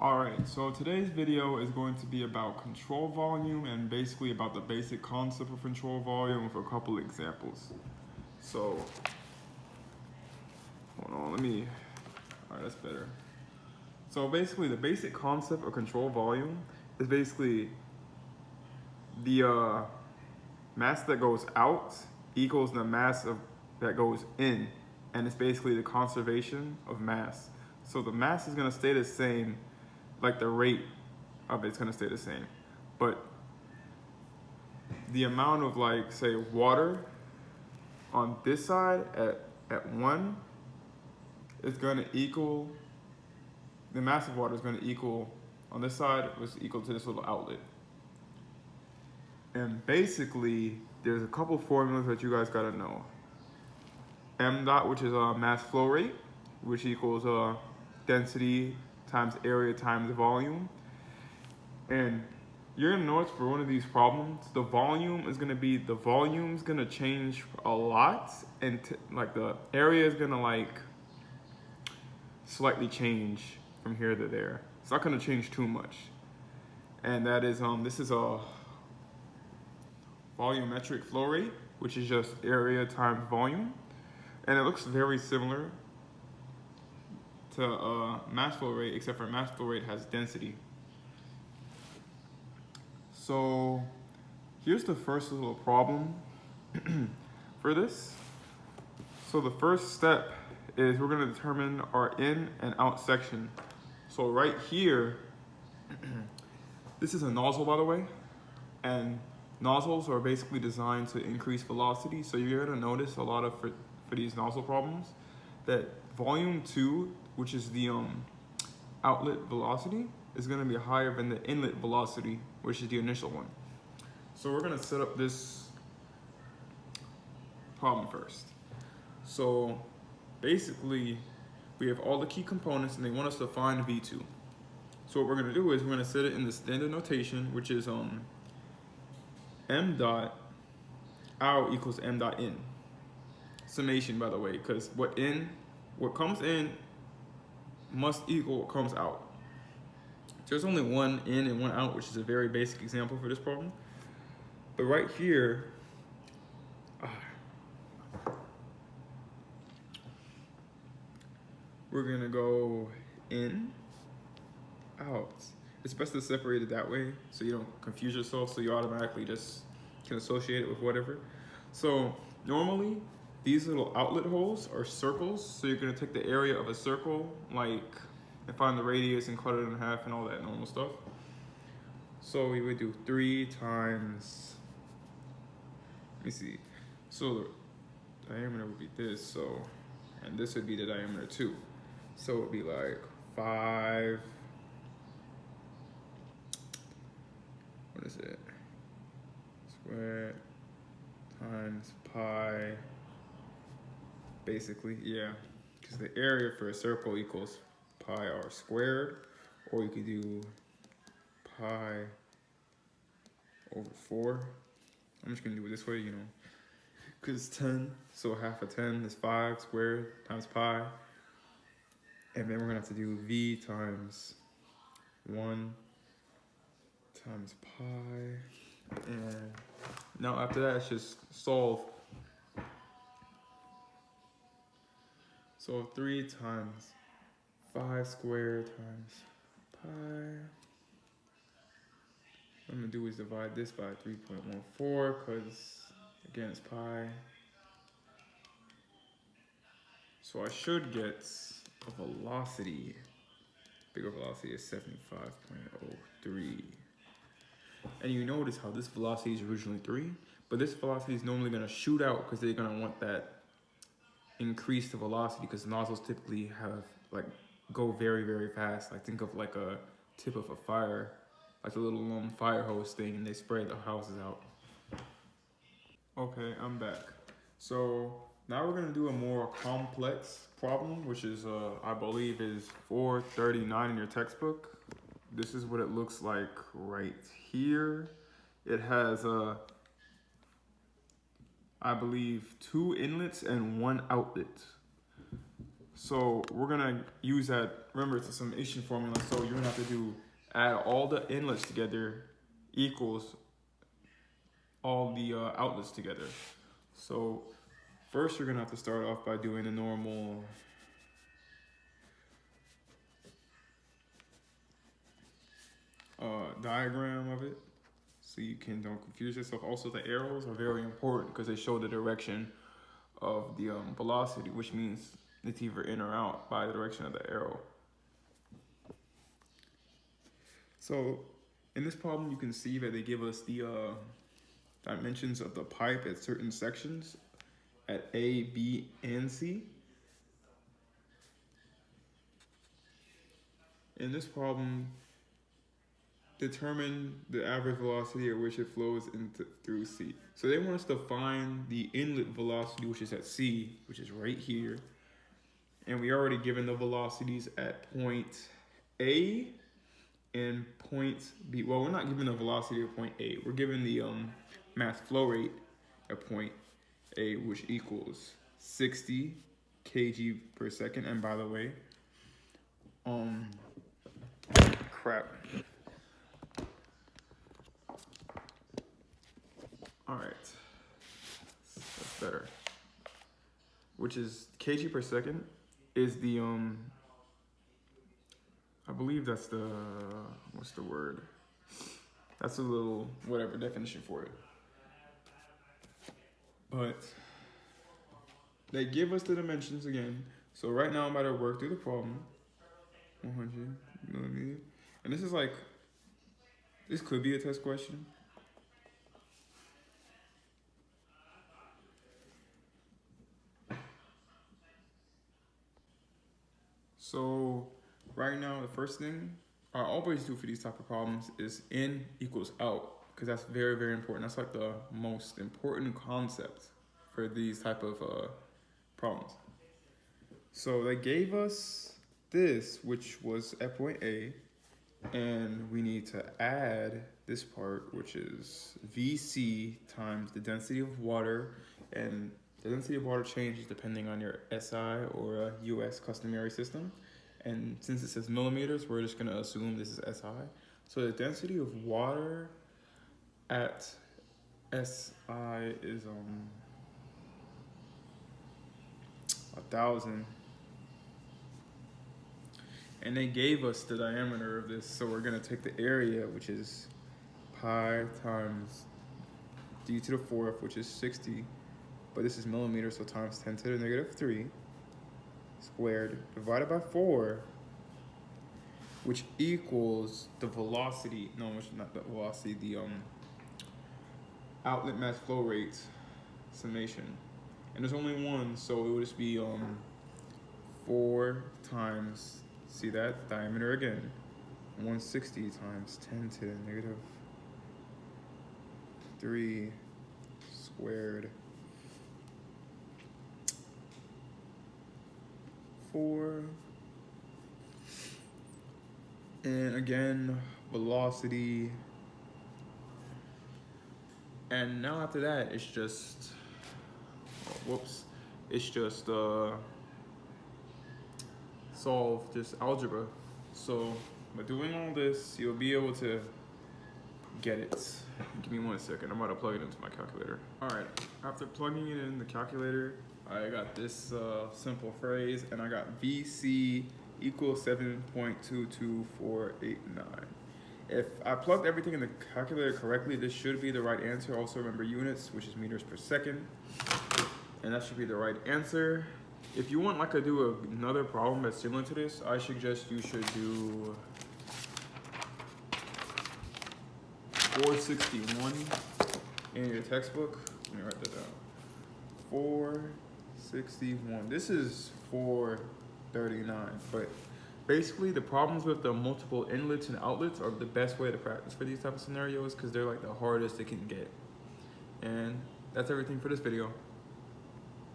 Alright, so today's video is going to be about control volume and basically about the basic concept of control volume with a couple examples. So, hold on, alright, that's better. So basically the basic concept of control volume is basically the mass that goes out equals the mass that goes in, and it's basically the conservation of mass. So the mass is going to stay the same, like the rate of it's going to stay the same, but the amount of, like, say, water on this side at 1 is going to equal, the mass of water is going to equal, on this side was equal to this little outlet. And basically, there's a couple formulas that you guys gotta know. M dot, which is mass flow rate, which equals density times area times volume. And you're gonna notice for one of these problems, the volume's gonna change a lot, and like the area is gonna like slightly change from here to there. It's not gonna change too much. And that is this is a volumetric flow rate, which is just area times volume, and it looks very similar to mass flow rate, except for mass flow rate has density. So here's the first little problem for this. So the first step is we're going to determine our in and out section. So right here, this is a nozzle, by the way, and nozzles are basically designed to increase velocity. So you're going to notice a lot of, for these nozzle problems, that volume 2, which is the outlet velocity, is going to be higher than the inlet velocity, which is the initial one. So we're going to set up this problem first. So basically, we have all the key components and they want us to find V2. So what we're going to do is we're going to set it in the standard notation, which is M dot out equals M dot in. Summation, by the way, because what comes in must equal what comes out. There's only one in and one out, which is a very basic example for this problem. But right here, we're gonna go in, out. It's best to separate it that way so you don't confuse yourself, so you automatically just can associate it with whatever. So normally these little outlet holes are circles, so you're gonna take the area of a circle, like, and find the radius and cut it in half and all that normal stuff. So we would do 3 times, let me see, so the diameter would be this, so, and this would be the diameter 2. So it would be like 5, what is it, squared times pi, basically, yeah, because the area for a circle equals pi r squared, or you could do pi over 4. I'm just gonna do it this way, you know, because it's 10, so half of 10 is 5 squared times pi, and then we're gonna have to do v times 1 times pi, and now after that it's just solve. So 3 times 5 squared times pi, what I'm gonna do is divide this by 3.14, because again it's pi. So I should get a velocity, bigger velocity is 75.03. And you notice how this velocity is originally 3, but this velocity is normally gonna shoot out because they're gonna want that increased velocity, because nozzles typically have, like, go very, very fast. Like, think of like a tip of a fire, like a little fire hose thing, and they spray the houses out. Okay, I'm back. So now we're gonna do a more complex problem, which is, I believe is 439 in your textbook. This is what it looks like right here. It has, I believe, 2 inlets and 1 outlet. So we're gonna use that, remember it's a summation formula, so you're gonna have to add all the inlets together equals all the outlets together. So first you're gonna have to start off by doing a normal diagram of it, so you don't confuse yourself. Also, the arrows are very important because they show the direction of the velocity, which means it's either in or out by the direction of the arrow. So in this problem, you can see that they give us the dimensions of the pipe at certain sections at A, B, and C. In this problem, determine the average velocity at which it flows through C. So they want us to find the inlet velocity, which is at C, which is right here. And we already given the velocities at point A and point B. Well, we're not given the velocity at point A. We're given the mass flow rate at point A, which equals 60 kg per second. And by the way, crap. All right, that's better. Which is kg per second is the I believe that's the, what's the word? That's a little whatever definition for it. But they give us the dimensions again. So right now I'm about to work through the problem. 100 millimeters. And this is like, this could be a test question. So right now, the first thing I always do for these type of problems is in equals out, because that's very, very important. That's like the most important concept for these type of problems. So they gave us this, which was at point A, and we need to add this part, which is VC times the density of water, and the density of water changes depending on your SI or a US customary system. And since it says millimeters, we're just gonna assume this is SI. So the density of water at SI is 1,000. And they gave us the diameter of this, so we're gonna take the area, which is pi times d to the fourth, which is 60, but this is millimeters, so times 10 to the negative 3 squared divided by 4, which equals the velocity, no, which not the velocity, the outlet mass flow rate summation. And there's only one, so it would just be 4 times, see that, diameter again, 160 times 10 to the negative 3 squared 4. And again, velocity. And now after that, it's just, it's just solve this algebra. So by doing all this, you'll be able to get it. Give me 1 second, I'm about to plug it into my calculator. All right, after plugging it in the calculator, I got this simple phrase, and I got VC equals 7.22489. If I plugged everything in the calculator correctly, this should be the right answer. Also remember units, which is meters per second, and that should be the right answer. If you want like to do another problem that's similar to this, I suggest you should do 461 in your textbook. Let me write that down. 461. This is 439, but basically the problems with the multiple inlets and outlets are the best way to practice for these type of scenarios, because they're like the hardest it can get. And that's everything for this video.